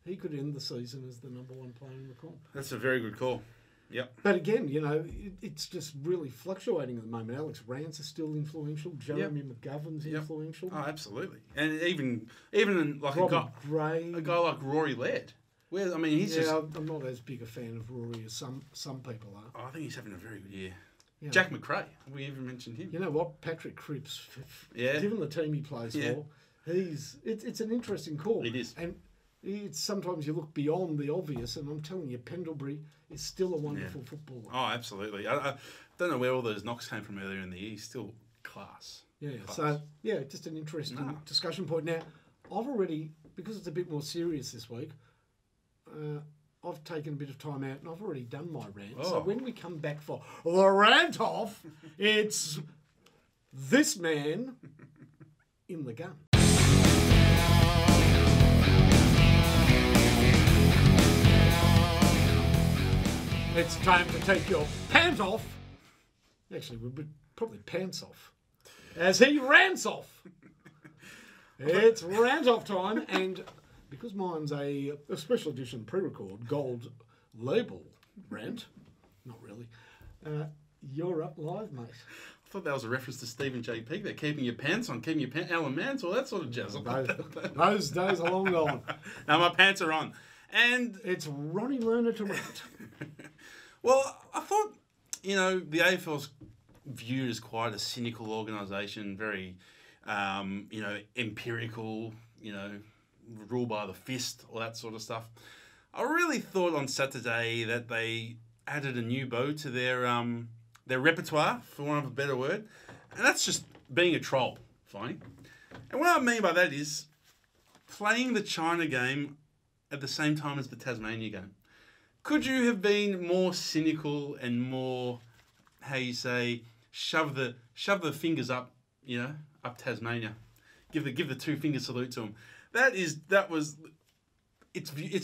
He could end the season as the number one player in the comp. That's a very good call. Yep. But again, you know, it's just really fluctuating at the moment. Alex Rance is still influential. Jeremy McGovern's influential. Oh, absolutely. And even like a guy like Rory Laird. Where he's just. I'm not as big a fan of Rory as some people are. I think he's having a very good year. You know, Jack McRae, we even mentioned him. You know what? Patrick Cripps, Yeah. given the team he plays for, it's an interesting call. It is. And it's sometimes you look beyond the obvious, and I'm telling you, Pendlebury is still a wonderful footballer. Oh, absolutely. I don't know where all those knocks came from earlier in the year. He's still class. Yeah, Class. so, yeah, just an interesting discussion point. Now, I've already, because it's a bit more serious this week, I've taken a bit of time out and I've already done my rant. Oh. So when we come back for the rant off, it's this man in the gun. It's time to take your pants off. Actually, we would probably pants off. As he rants off. It's rant off time, and because mine's a special edition pre-record gold label rant, not really, you're up live, mate. I thought that was a reference to Stephen J. Peake. They're keeping your pants on, keeping your pants, Alan Mance, all that sort of jazz. Those days are long gone. Now my pants are on. And it's Ronnie Lerner to rant. Well, I thought, the AFL's viewed as quite a cynical organisation, very, empirical, rule by the fist, all that sort of stuff. I really thought on Saturday that they added a new bow to their repertoire, for want of a better word, and that's just being a troll, Finey. And what I mean by that is playing the China game at the same time as the Tasmania game. Could you have been more cynical and more, shove the fingers up, up Tasmania, give the two finger salute to them. It's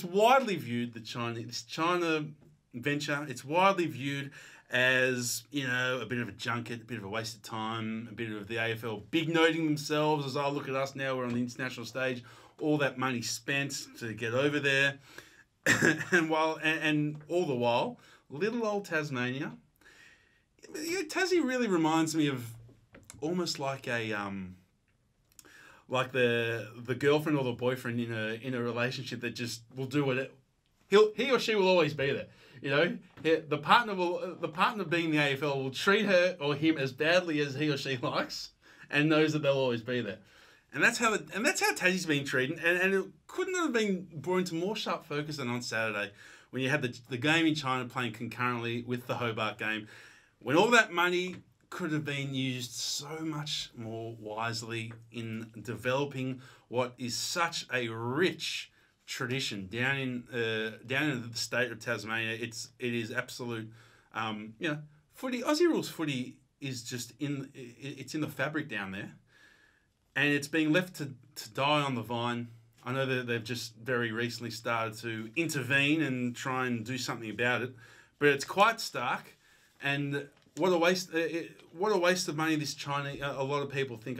widely viewed this China venture. It's widely viewed as a bit of a junket, a bit of a waste of time, a bit of the AFL big noting themselves as look at us now, we're on the international stage, all that money spent to get over there. and all the while, little old Tasmania. Tassie really reminds me of almost like a like the girlfriend or the boyfriend in a relationship that just will do it. He or she will always be there. The partner being the AFL will treat her or him as badly as he or she likes, and knows that they'll always be there. And that's how Tassie's been treated, and it couldn't have been brought into more sharp focus than on Saturday, when you had the game in China playing concurrently with the Hobart game, when all that money could have been used so much more wisely in developing what is such a rich tradition down in the state of Tasmania. It is absolute, footy. Aussie rules footy is just it's in the fabric down there. And it's being left to die on the vine. I know that they've just very recently started to intervene and try and do something about it, but it's quite stark. And what a waste! What a waste of money this China. A lot of people think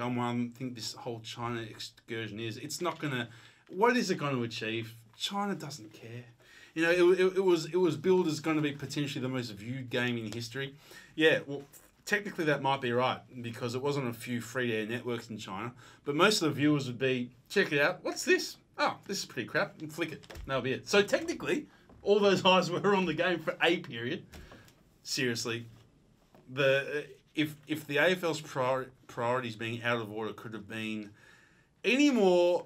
this whole China excursion is. It's not gonna. What is it going to achieve? China doesn't care. It was billed as going to be potentially the most viewed game in history. Yeah, well. Technically, that might be right because it wasn't a few free-to-air networks in China. But most of the viewers would be, check it out. What's this? Oh, this is pretty crap. And flick it. That'll be it. So technically, all those eyes were on the game for a period. Seriously, if the AFL's priorities being out of order could have been any more,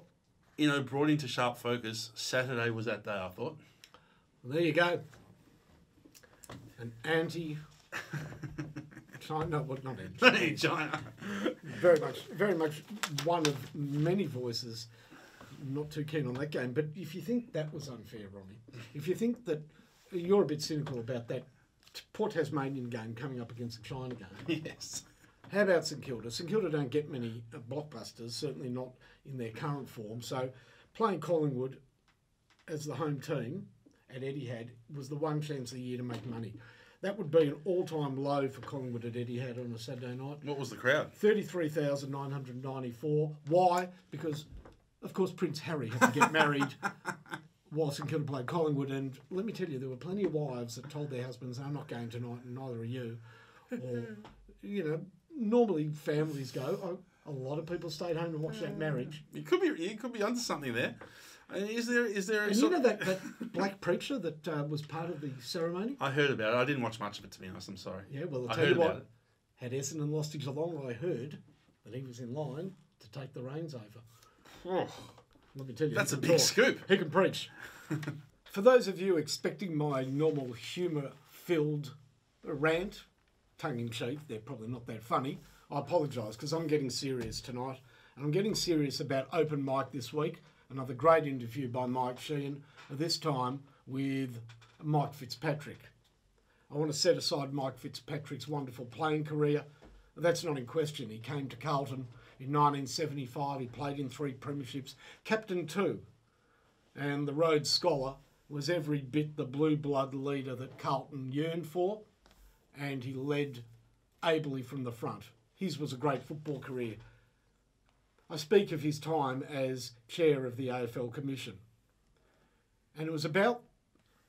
brought into sharp focus, Saturday was that day, I thought. Well, there you go. An anti... China, no, well, not anti China. Very much one of many voices not too keen on that game. But if you think that was unfair, Ronnie, if you think that you're a bit cynical about that poor Tasmanian game coming up against the China game, yes. How about St Kilda? St Kilda don't get many blockbusters, certainly not in their current form. So playing Collingwood as the home team at Etihad was the one chance of the year to make money. That would be an all-time low for Collingwood at Etihad on a Saturday night. What was the crowd? 33,994. Why? Because, of course, Prince Harry had to get married while St Kilda played Collingwood. And let me tell you, there were plenty of wives that told their husbands, I'm not going tonight and neither are you. Or, normally families go. A lot of people stayed home to watch that marriage. You could be onto something there. Is there a And you know that black preacher that was part of the ceremony? I heard about it. I didn't watch much of it, to be honest. I'm sorry. Yeah, well, I I'll tell heard you about what. it. Had Essendon lost to Geelong, I heard that he was in line to take the reins over. Oh, Let me tell you. that's a he can big talk. scoop. He can preach. For those of you expecting my normal humour-filled rant, tongue-in-cheek, they're probably not that funny, I apologise because I'm getting serious tonight. And I'm getting serious about open mic this week. Another great interview by Mike Sheehan, this time with Mike Fitzpatrick. I want to set aside Mike Fitzpatrick's wonderful playing career. That's not in question. He came to Carlton in 1975. He played in 3 premierships, captain 2. And the Rhodes Scholar was every bit the blue blood leader that Carlton yearned for. And he led ably from the front. His was a great football career. I speak of his time as chair of the AFL Commission. And it was about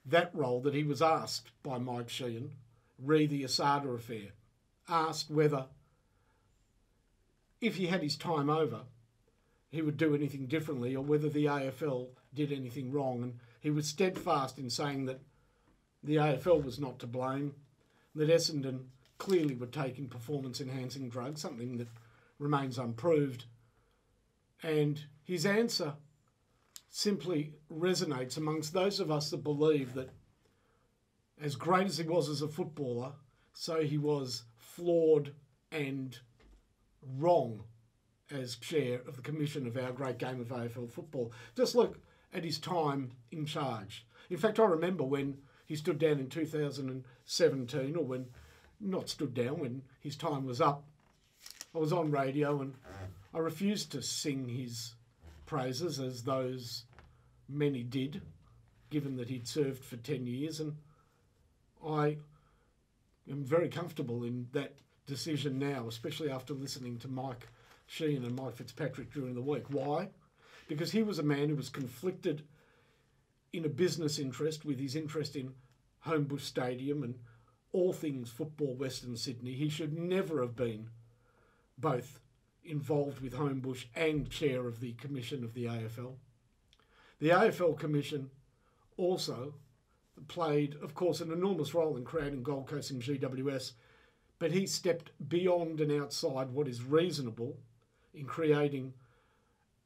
that role that he was asked by Mike Sheehan, re the Asada affair, asked whether, if he had his time over, he would do anything differently or whether the AFL did anything wrong. And he was steadfast in saying that the AFL was not to blame, that Essendon clearly were taking performance-enhancing drugs, something that remains unproved. And his answer simply resonates amongst those of us that believe that as great as he was as a footballer, so he was flawed and wrong as chair of the commission of our great game of AFL football. Just look at his time in charge. In fact, I remember when he stood down in 2017, or when, not stood down, when his time was up, I was on radio and I refused to sing his praises as those many did, given that he'd served for 10 years. And I am very comfortable in that decision now, especially after listening to Mike Sheehan and Mike Fitzpatrick during the week. Why? Because he was a man who was conflicted in a business interest with his interest in Homebush Stadium and all things football Western Sydney. He should never have been both involved with Homebush and chair of the commission of the AFL. The AFL Commission also played, of course, an enormous role in creating Gold Coast and GWS, but he stepped beyond and outside what is reasonable in creating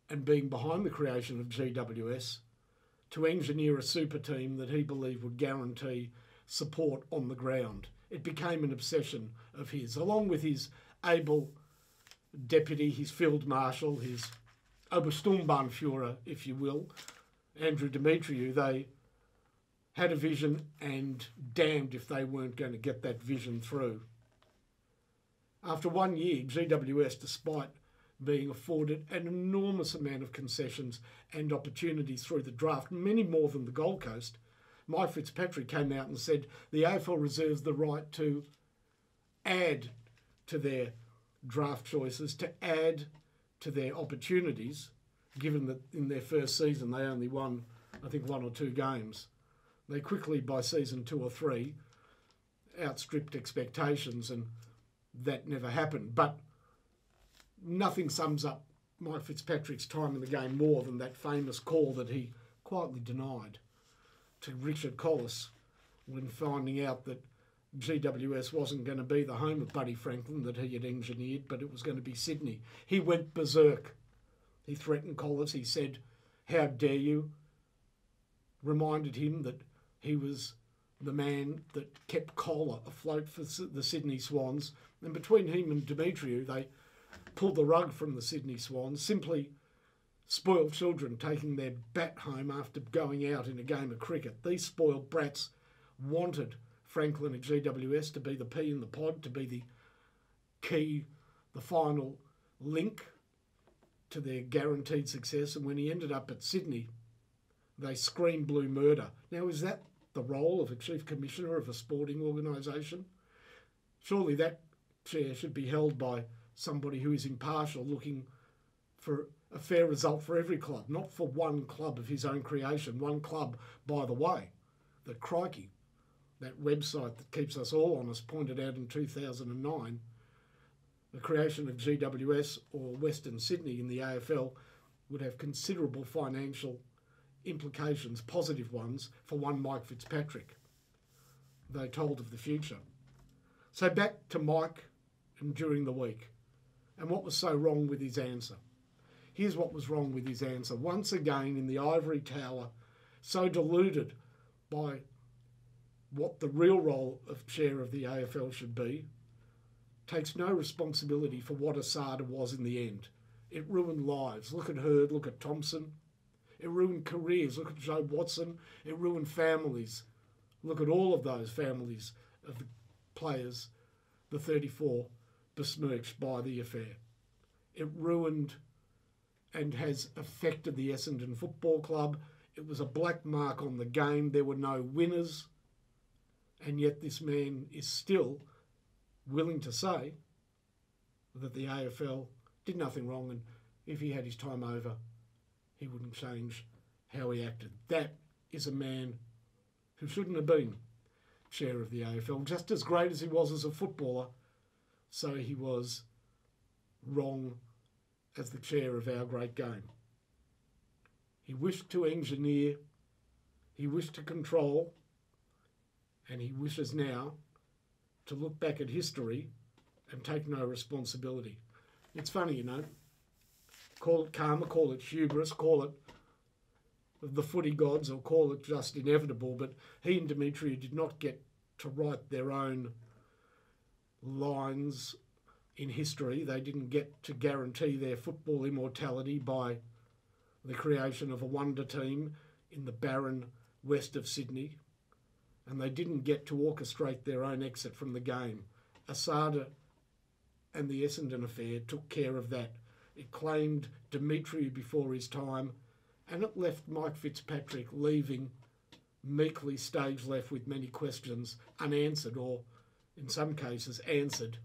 and being behind the creation of GWS to engineer a super team that he believed would guarantee support on the ground. It became an obsession of his, along with his able deputy, his field marshal, his Obersturmbannführer, if you will, Andrew Demetriou. They had a vision and damned if they weren't going to get that vision through. After 1 year, GWS, despite being afforded an enormous amount of concessions and opportunities through the draft, many more than the Gold Coast, Mike Fitzpatrick came out and said the AFL reserves the right to add to their draft choices, to add to their opportunities, given that in their first season they only won, I think, 1 or 2 games. They quickly, by season 2 or 3, outstripped expectations, and that never happened. But nothing sums up Mike Fitzpatrick's time in the game more than that famous call that he quietly denied to Richard Collis when finding out that GWS wasn't going to be the home of Buddy Franklin that he had engineered, but it was going to be Sydney. He went berserk. He threatened Collis. He said, "How dare you?" Reminded him that he was the man that kept Kohler afloat for the Sydney Swans. And between him and Demetriou, they pulled the rug from the Sydney Swans, simply spoiled children taking their bat home after going out in a game of cricket. These spoiled brats wanted Franklin at GWS to be the pea in the pod, to be the key, the final link to their guaranteed success. And when he ended up at Sydney, they screamed blue murder. Now, is that the role of a chief commissioner of a sporting organisation? Surely that chair should be held by somebody who is impartial, looking for a fair result for every club, not for one club of his own creation. One club, by the way, that crikey, that website that keeps us all honest, pointed out in 2009, the creation of GWS or Western Sydney in the AFL would have considerable financial implications, positive ones, for one Mike Fitzpatrick. They told of the future. So back to Mike and during the week, and what was so wrong with his answer. Here's what was wrong with his answer. Once again, in the ivory tower, so deluded by what the real role of chair of the AFL should be, takes no responsibility for what Asada was in the end. It ruined lives. Look at Hurd, look at Thompson. It ruined careers. Look at Joe Watson. It ruined families. Look at all of those families of the players, the 34, besmirched by the affair. It ruined and has affected the Essendon Football Club. It was a black mark on the game. There were no winners. And yet this man is still willing to say that the AFL did nothing wrong, and if he had his time over, he wouldn't change how he acted. That is a man who shouldn't have been chair of the AFL. Just as great as he was as a footballer, so he was wrong as the chair of our great game. He wished to engineer, he wished to control, and he wishes now to look back at history and take no responsibility. It's funny, you know. Call it karma, call it hubris, call it the footy gods, or call it just inevitable, but he and Demetriou did not get to write their own lines in history. They didn't get to guarantee their football immortality by the creation of a wonder team in the barren west of Sydney, and they didn't get to orchestrate their own exit from the game. Asada and the Essendon affair took care of that. It claimed Demetriou before his time, and it left Mike Fitzpatrick leaving meekly stage left with many questions unanswered, or in some cases answered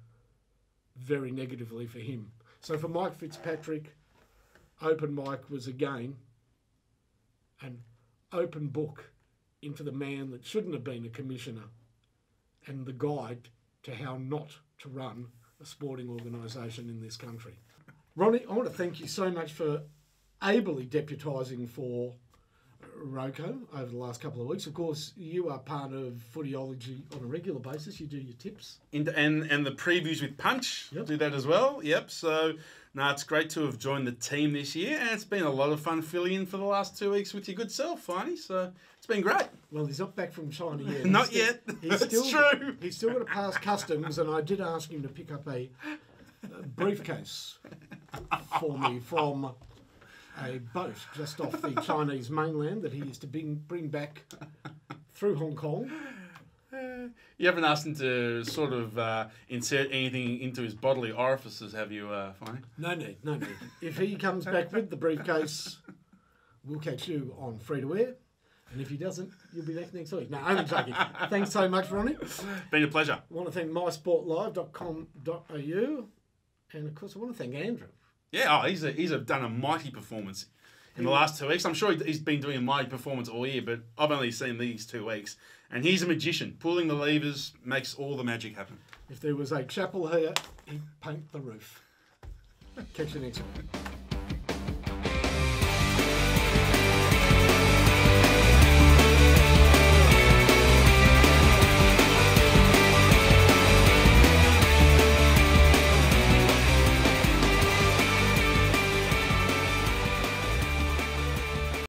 very negatively for him. So for Mike Fitzpatrick, open mic was again an open book into the man that shouldn't have been a commissioner and the guide to how not to run a sporting organisation in this country. Ronnie, I want to thank you so much for ably deputising for Roko over the last couple of weeks. Of course, you are part of Footyology on a regular basis. You do your tips. And the previews with Punch, Yep. do that as well. Yep, so no, it's great to have joined the team this year, and it's been a lot of fun filling in for the last 2 weeks with your good self, Finey, so it's been great. Well, he's not back from China yet. Not yet. That's true. He's still got to pass customs, and I did ask him to pick up a briefcase for me from a boat just off the Chinese mainland that he is to bring back through Hong Kong. You haven't asked him to sort of insert anything into his bodily orifices, have you, Finey? No need. If he comes back with the briefcase, we'll catch you on free to air. And if he doesn't, you'll be back next week. No, only joking. Thanks so much, Ronnie. Been a pleasure. I want to thank mysportlive.com.au. And of course, I want to thank Andrew. Yeah, he's done a mighty performance in the last 2 weeks. I'm sure he's been doing a mighty performance all year, but I've only seen these 2 weeks. And he's a magician. Pulling the levers makes all the magic happen. If there was a chapel here, he'd paint the roof. Catch you next week.